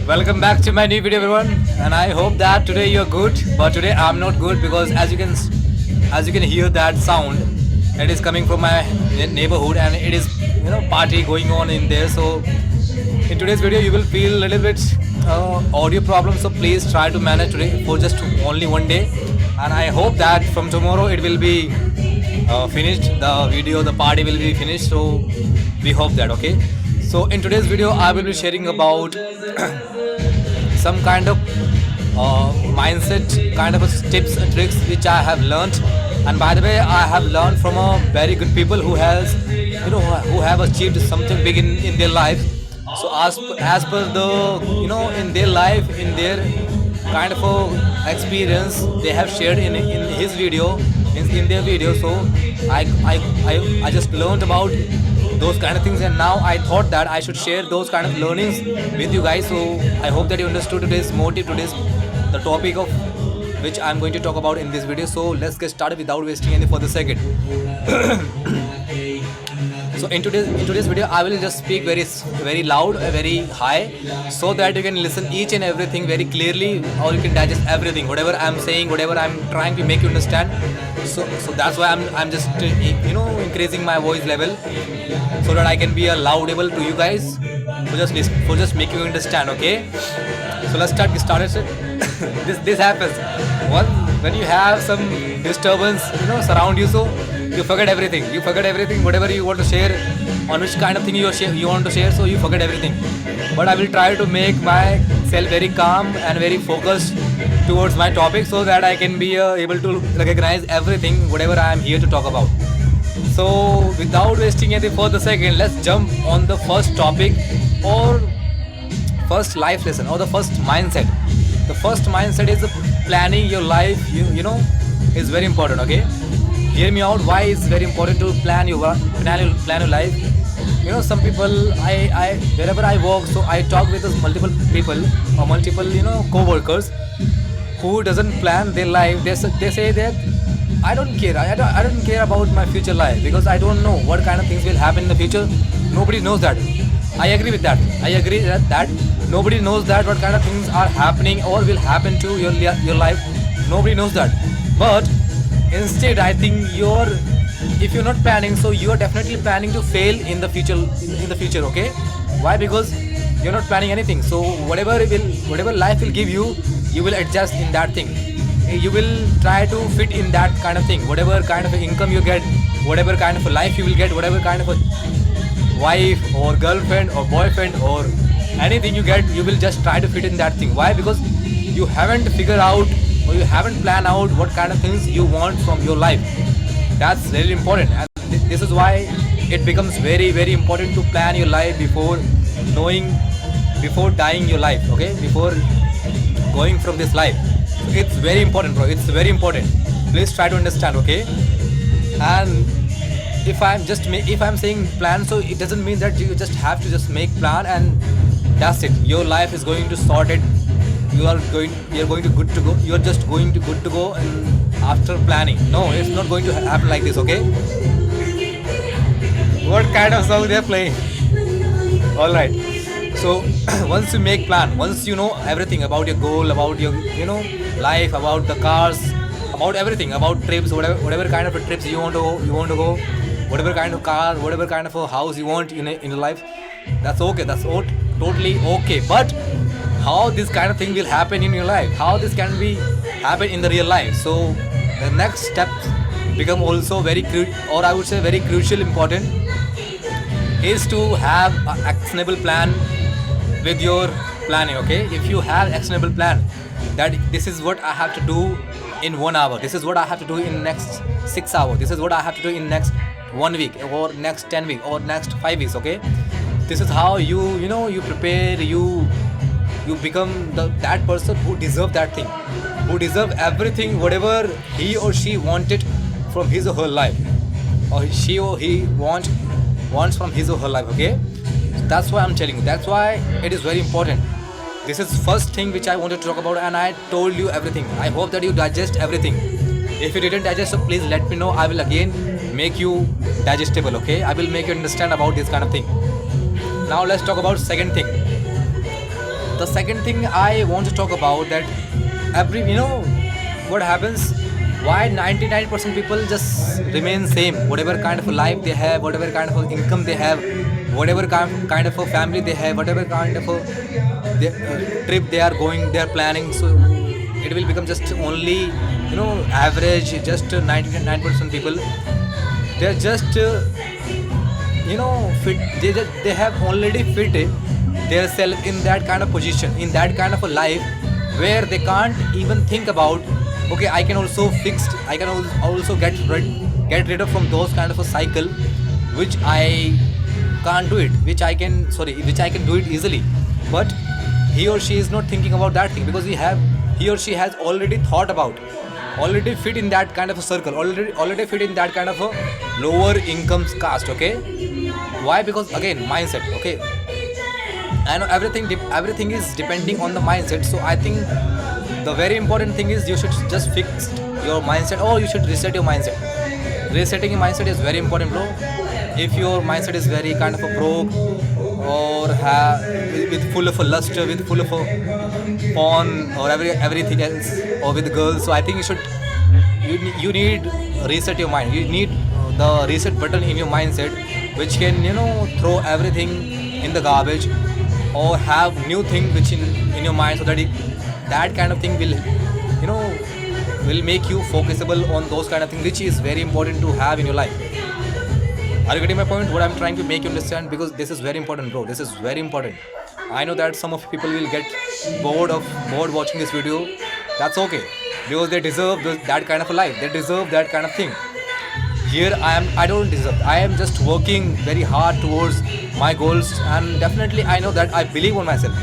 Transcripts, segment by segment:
Welcome back to my new video, everyone, and I hope that today you're good. But today I'm not good because as you can hear that sound, it is coming from my neighborhood, and it is party going on in there. So in today's video, you will feel a little bit audio problem. So please try to manage today for just only one day, and I hope that from tomorrow it will be finished. The video, the party will be finished. So we hope that. Okay. So in today's video, I will be sharing about some kind of mindset, kind of tips and tricks which I have learned. And by the way, I have learned from a very good people who has, who have achieved something big in their life. So as per the, in their life, in their kind of experience, they have shared in his video, in their video. So I just learned about those kind of things, and now I thought that I should share those kind of learnings with you guys. So I hope that you understood today's motive, today's the topic of which I'm going to talk about in this video. So let's get started without wasting any further second. So in today's video, I will just speak very loud, very high, so that you can listen each and everything very clearly, or you can digest everything, whatever I'm saying, whatever I'm trying to make you understand. So that's why I'm just increasing my voice level, so that I can be a loud able to you guys, for just making you understand. Okay. So let's get started. This happens when you have some disturbance surround you. So you forget everything. Whatever you want to share, on which kind of thing you want to share. So you forget everything. But I will try to make myself very calm and very focused towards my topic, so that I can be able to recognize everything whatever I am here to talk about. So without wasting any further second, let's jump on the first topic, or first life lesson, or the first mindset. The first mindset is planning your life. Is very important. Okay, hear me out. Why it's very important to plan your life? Some people, I wherever I work, so I talk with multiple people, or multiple co-workers who doesn't plan their life. They say that I don't care. I don't care about my future life, because I don't know what kind of things will happen in the future. Nobody knows that. I agree with that. I agree that nobody knows that what kind of things are happening or will happen to your life. Nobody knows that. But instead, I think if you're not planning, so you are definitely planning to fail in the future. In the future, okay? Why? Because you're not planning anything. So whatever life will give you, you will adjust in that thing. You will try to fit in that kind of thing. Whatever kind of income you get, whatever kind of a life you will get, whatever kind of a wife or girlfriend or boyfriend or anything you get, you will just try to fit in that thing. Why? Because you haven't figured out, or you haven't planned out what kind of things you want from your life. That's really important, and this is why it becomes very, very important to plan your life before dying your life. Okay, before going from this life. It's very important, bro. It's very important. Please try to understand. Okay, and if I'm saying plan, so it doesn't mean that you just have to just make plan and that's it. Your life is going to sort it. You're going to good to go. You're just going to good to go, and after planning. No, it's not going to happen like this. Okay. What kind of song they're playing? All right. So once you make plan, once you know everything about your goal, about your life, about the cars, about everything, about trips, whatever kind of a trips you want to go, whatever kind of car, whatever kind of a house you want in your life, that's okay. That's totally okay. But how this kind of thing will happen in your life? How this can be happen in the real life? So the next steps become also very crucial, important, is to have an actionable plan with your planning. Okay, if you have actionable plan, that this is what I have to do in 1 hour, this is what I have to do in next 6 hours, this is what I have to do in next 1 week, or next 10 weeks, or next 5 weeks. Okay, this is how you prepare, you become that person who deserve that thing, who deserve everything whatever he or she wanted from his or her life, or she or he wants from his or her life. Okay, that's why I'm telling you. That's why it is very important. This is first thing which I wanted to talk about, and I told you everything. I hope that you digest everything. If you didn't digest, so please let me know. I will again make you digestible. Okay, I will make you understand about this kind of thing. Now let's talk about second thing. The second thing I want to talk about that what happens, why 99% people just remain same, whatever kind of a life they have, whatever kind of a income they have, whatever kind of a family they have, whatever kind of a trip they are going, they are planning. So it will become just only average, just 99% people, they're just fit, they have already fit their self in that kind of position, in that kind of a life where they can't even think about, okay, I can also fix, I can also get rid of from those kind of a cycle which I can't do it, which I can do it easily. But he or she is not thinking about that thing, because he or she has already thought about, already fit in that kind of a circle, already fit in that kind of a lower income caste. Okay, why? Because again, mindset. Okay, I know everything is depending on the mindset. So I think the very important thing is you should just fix your mindset, or you should reset your mindset. Resetting your mindset is very important, bro. If your mindset is very kind of a broke, or with full of a luster, with full of a porn or everything else, or with girls, so I think you need reset your mind. You need the reset button in your mindset, which can throw everything in the garbage, or have new thing which in your mind, so that that kind of thing will make you focusable on those kind of things, which is very important to have in your life. Are you getting my point? What I'm trying to make you understand, because this is very important, bro. This is very important. I know that some of people will get bored watching this video. That's okay, because they deserve that kind of a life. They deserve that kind of thing. Here I don't deserve. I am just working very hard towards my goals, and definitely I know that I believe on myself.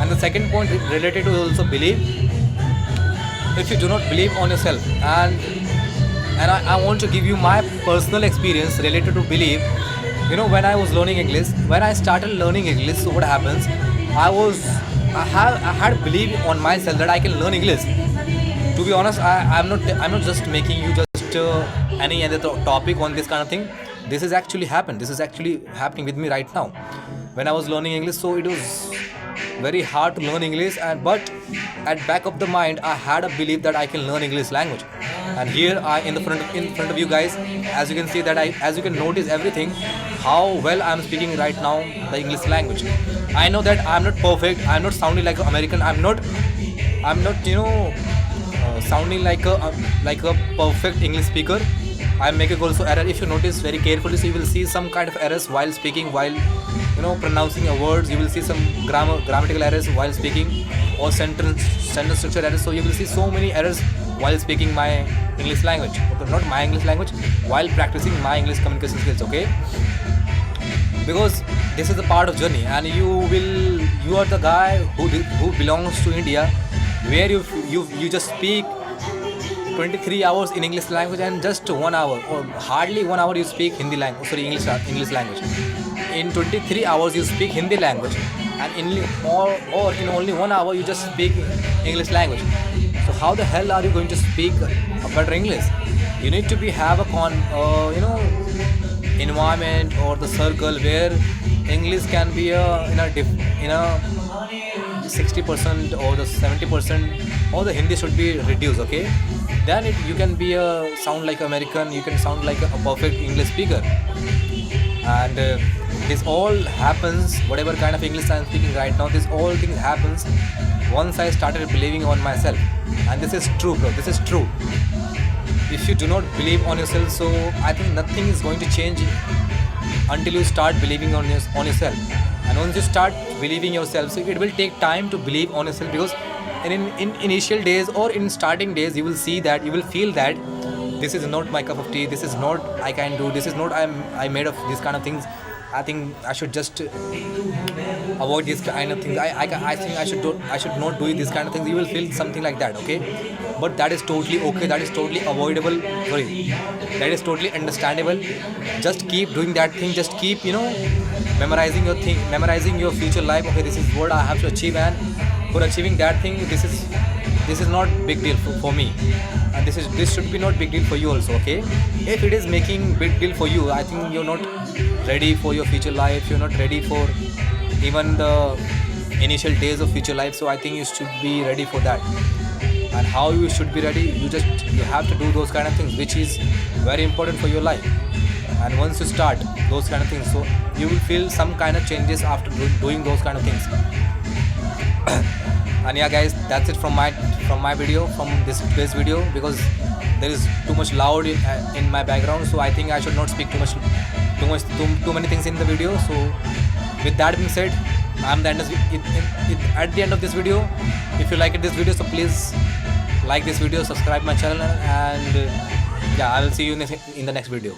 And the second point related to also belief. If you do not believe on yourself, and I want to give you my personal experience related to belief. When I was learning English, when I started learning English, so what happens? I had belief on myself that I can learn English. To be honest, I'm not just making you just any other topic on this kind of thing. This is actually happened. This is actually happening with me right now. When I was learning English, so it was very hard to learn English, but at back of the mind, I had a belief that I can learn English language. And here I in front of you guys, as you can see that as you can notice everything, how well I'm speaking right now the English language. I know that I'm not perfect. I'm not sounding like an American. I'm not sounding like a perfect English speaker. I'm making also error. If you notice very carefully, so you will see some kind of errors while speaking, while pronouncing a words. You will see some grammatical errors while speaking, or sentence structure errors. So you will see so many errors while speaking my English language. Okay, not my English language, while practicing my English communication skills. Okay, because this is a part of journey, and you are the guy who belongs to India, where you just speak 23 hours in English language, and just 1 hour or hardly 1 hour you speak Hindi language. Sorry, English language. In 23 hours you speak Hindi language, and in only 1 hour you just speak English language. So how the hell are you going to speak a better English? You need to have a environment or the circle where English can be in a 60% or the 70%, or the Hindi should be reduced. Okay, then you can be sound like American. You can sound like a perfect English speaker. And this all happens, whatever kind of English I'm speaking right now, this all thing happens once I started believing on myself. And this is true, bro. This is true. If you do not believe on yourself, so I think nothing is going to change until you start believing on yourself. And once you start believing yourself, so it will take time to believe on yourself, because in initial days or in starting days, you will feel that this is not my cup of tea, this is not I can do, this is not I made of these kind of things. I think I should just avoid these kind of things. I think I should not do these kind of things. You will feel something like that, okay? But that is totally okay. That is totally avoidable. Sorry, that is totally understandable. Just keep doing that thing. Just keep memorizing your future life. Okay, this is what I have to achieve, and for achieving that thing, this is not big deal for me, and this should be not big deal for you also. Okay, if it is making big deal for you, I think you're not ready for your future life. You're not ready for even the initial days of future life. So I think you should be ready for that. And how you should be ready, you have to do those kind of things, which is very important for your life. And once you start those kind of things, so you will feel some kind of changes after doing those kind of things. And yeah guys, that's it from my video, from this video, because there is too much loud in my background, so I think I should not speak too many things in the video. So with that being said, I'm at the end of this video. If you liked this video, so please like this video, subscribe my channel, and yeah, I will see you in the next video.